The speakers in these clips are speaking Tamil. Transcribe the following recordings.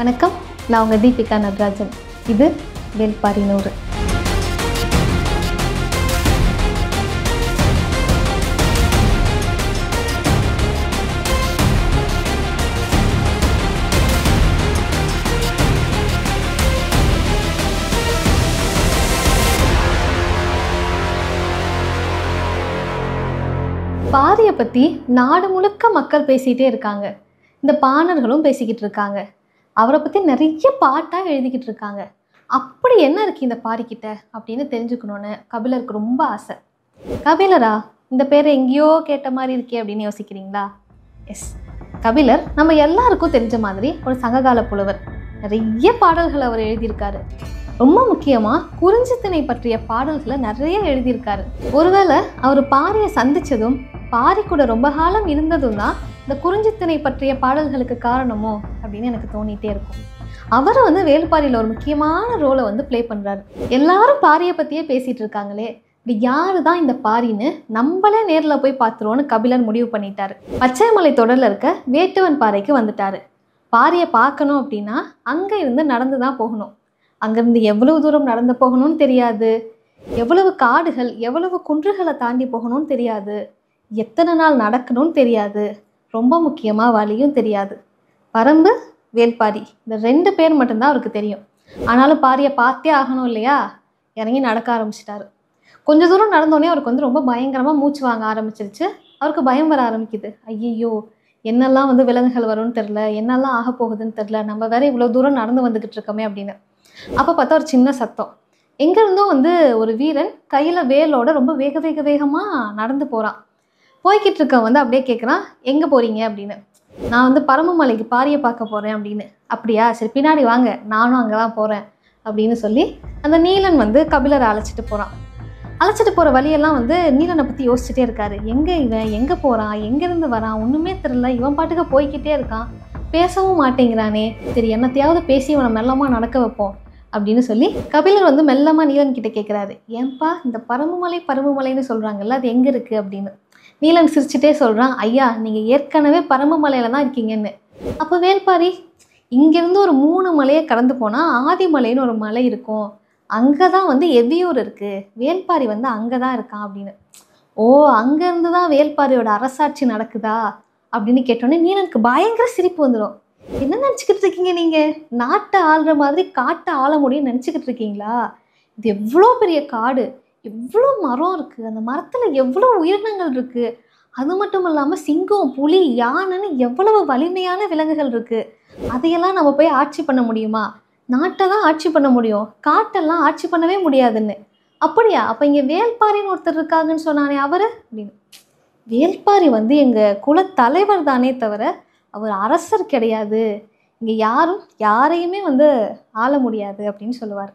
வணக்கம், நான் உங்கள் தீபிகா நடராஜன். இது வேல்பாரி 100. பாரியை பற்றி நாடு முழுக்க மக்கள் பேசிகிட்டே இருக்காங்க. இந்த பாணர்களும் பேசிக்கிட்டு இருக்காங்க. அவரை பற்றி நிறைய பாட்டாக எழுதிக்கிட்டு இருக்காங்க. அப்படி என்ன இருக்குது இந்த பாரிக்கிட்ட அப்படின்னு தெரிஞ்சுக்கணுன்னு கபிலருக்கு ரொம்ப ஆசை. கபிலரா, இந்த பேரை எங்கேயோ கேட்ட மாதிரி இருக்கே அப்படின்னு யோசிக்கிறீங்களா? எஸ், கபிலர் நம்ம எல்லாருக்கும் தெரிஞ்ச மாதிரி ஒரு சங்ககால புலவர். நிறைய பாடல்கள் அவர் எழுதியிருக்காரு. ரொம்ப முக்கியமாக குறிஞ்சித்திணை பற்றிய பாடல்களை நிறைய எழுதியிருக்காரு. ஒருவேளை அவர் பாரியை சந்தித்ததும் பாரி கூட ரொம்ப காலம் இருந்ததும் தான் இந்த குறிஞ்சித்திணை பற்றிய பாடல்களுக்கு காரணமோ அப்படின்னு எனக்கு தோணிகிட்டே இருக்கும். அவர் வேல்பாரியில் ஒரு முக்கியமான ரோலை ப்ளே பண்ணுறாரு. எல்லாரும் பாரியை பற்றியே பேசிகிட்டு இருக்காங்களே, இப்படி யாரு தான் இந்த பாரின்னு நம்மளே நேரில் போய் பார்த்துருவோன்னு கபிலர் முடிவு பண்ணிட்டாரு. பச்சைமலை தொடரில் இருக்க வேட்டுவன் பாறைக்கு வந்துட்டாரு. பாரியை பார்க்கணும் அப்படின்னா அங்கே இருந்து நடந்து தான் போகணும். அங்கேருந்து எவ்வளவு தூரம் நடந்து போகணும்னு தெரியாது, எவ்வளவு காடுகள் எவ்வளவு குன்றுகளை தாண்டி போகணும்னு தெரியாது, எத்தனை நாள் நடக்கணும்னு தெரியாது, ரொம்ப முக்கியமாக வழியும் தெரியாது. பரம்பு, வேல்பாரி, இந்த 2 பேர் மட்டும்தான் அவருக்கு தெரியும். ஆனாலும் பாரியை பார்த்தே ஆகணும் இல்லையா? இறங்கி நடக்க ஆரம்பிச்சிட்டாரு. கொஞ்சம் தூரம் நடந்தோடனே அவருக்கு ரொம்ப பயங்கரமாக மூச்சு வாங்க ஆரம்பிச்சிருச்சு. அவருக்கு பயம் வர ஆரம்பிக்குது. ஐயோ, என்னெல்லாம் விலங்குகள் வரும்னு தெரில, என்னெல்லாம் ஆக போகுதுன்னு தெரில, நம்ம வேற இவ்வளோ தூரம் நடந்து வந்துக்கிட்டு இருக்கோமே அப்படின்னு. அப்போ பார்த்தா ஒரு சின்ன சத்தம். எங்கேருந்தும் ஒரு வீரன் கையில் வேலோட ரொம்ப வேகமாக நடந்து போகிறான். போய்கிட்டு இருக்க அப்படியே கேட்குறான், எங்கே போகிறீங்க அப்படின்னு. நான் பரம்பு மலைக்கு பாரியை பார்க்க போகிறேன் அப்படின்னு. அப்படியா, சரி பின்னாடி வாங்க, நானும் அங்கே தான் போகிறேன் அப்படின்னு சொல்லி அந்த நீலன் கபிலரை அழைச்சிட்டு போகிறான். அழைச்சிட்டு போகிற வழியெல்லாம் நீலனை பற்றி யோசிச்சுட்டே இருக்காரு. இவன் எங்கே போகிறான், எங்கேருந்து வரான், ஒன்றுமே தெரில, இவன் பாட்டுக்கு போய்கிட்டே இருக்கான், பேசவும் மாட்டேங்கிறானே, சரி என்னத்தையாவது பேசி இவனை மெல்லமாக நடக்க வைப்போம் அப்படின்னு சொல்லி கபிலர் மெல்லமாக நீலன் கிட்ட கேட்குறாரு. ஏன்பா இந்த பரம்பு மலைன்னு சொல்கிறாங்கல்ல, அது எங்கே இருக்குது அப்படின்னு. நீலன் சிரிச்சுட்டே சொல்கிறான், ஐயா நீங்கள் ஏற்கனவே பரம்பு மலையில் தான் இருக்கீங்கன்னு. அப்போ வேல்பாரி, இங்கேருந்து ஒரு 3 மலையை கடந்து போனால் ஆதிமலைன்னு ஒரு மலை இருக்கும், அங்கே தான் எவ்வியூர் இருக்குது, வேல்பாரி அங்கே தான் இருக்கான் அப்படின்னு. ஓ, அங்கேருந்து தான் வேல்பாரியோட அரசாட்சி நடக்குதா அப்படின்னு கேட்டோன்னே நீலனுக்கு பயங்கர சிரிப்பு வந்துடும். என்ன நினச்சிக்கிட்டு இருக்கீங்க நீங்கள்? நாட்டை ஆள்ற மாதிரி காட்டை ஆள முடியும்னு நினச்சிக்கிட்டு இருக்கீங்களா? இது எவ்வளோ பெரிய காடு, எவ்வளோ மரம் இருக்குது, அந்த மரத்தில் எவ்வளோ உயிரினங்கள் இருக்குது, அது மட்டும் இல்லாமல் சிங்கம், புலி, யானைன்னு எவ்வளவு வலிமையான விலங்குகள் இருக்குது. அதையெல்லாம் நம்ம போய் ஆட்சி பண்ண முடியுமா? நாட்டை தான் ஆட்சி பண்ண முடியும், காட்டெல்லாம் ஆட்சி பண்ணவே முடியாதுன்னு. அப்படியா, அப்போ இங்கே வேல்பாரின்னு ஒருத்தர் இருக்காங்கன்னு சொன்னானே அவர் அப்படின்னு. வேல்பாரி எங்கள் குலத்தலைவர் தானே தவிர அவர் அரசர் கிடையாது, இங்கே யாரும் யாரையுமே ஆள முடியாது அப்படின்னு சொல்லுவார்.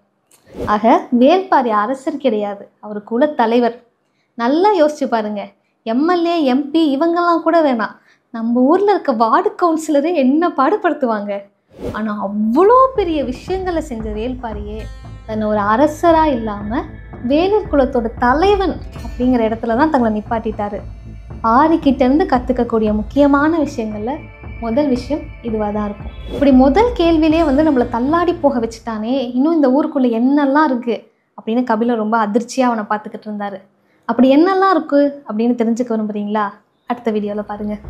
ஆக வேல்பாரி அரசர் கிடையாது, அவர் குலத்தலைவர். நல்லா யோசிச்சு பாருங்க. எம்எல்ஏ, எம்பி இவங்கெல்லாம் கூட வேணாம், நம்ம ஊரில் இருக்க வார்டு கவுன்சிலரே என்ன பாடுபடுத்துவாங்க. ஆனால் அவ்வளோ பெரிய விஷயங்களை செஞ்ச வேல்பாரியே தன்னை ஒரு அரசராக இல்லாமல் வேலூர் குலத்தோட தலைவன் அப்படிங்கிற இடத்துல தான் தங்களை நிப்பாட்டிட்டாரு. பாரிக்கிட்டேருந்து கற்றுக்கக்கூடிய முக்கியமான விஷயங்களில் முதல் விஷயம் இதுவாக தான் இருக்கும். இப்படி முதல் கேள்வியிலே நம்மளை தள்ளாடி போக வச்சுட்டானே, இன்னும் இந்த ஊருக்குள்ளே என்னெல்லாம் இருக்குது அப்படின்னு கபிலர் ரொம்ப அதிர்ச்சியாக அவனை பார்த்துக்கிட்டு இருந்தார். அப்படி என்னெல்லாம் இருக்குது அப்படின்னு தெரிஞ்சுக்க விரும்புகிறீங்களா? அடுத்த வீடியோவில் பாருங்கள்.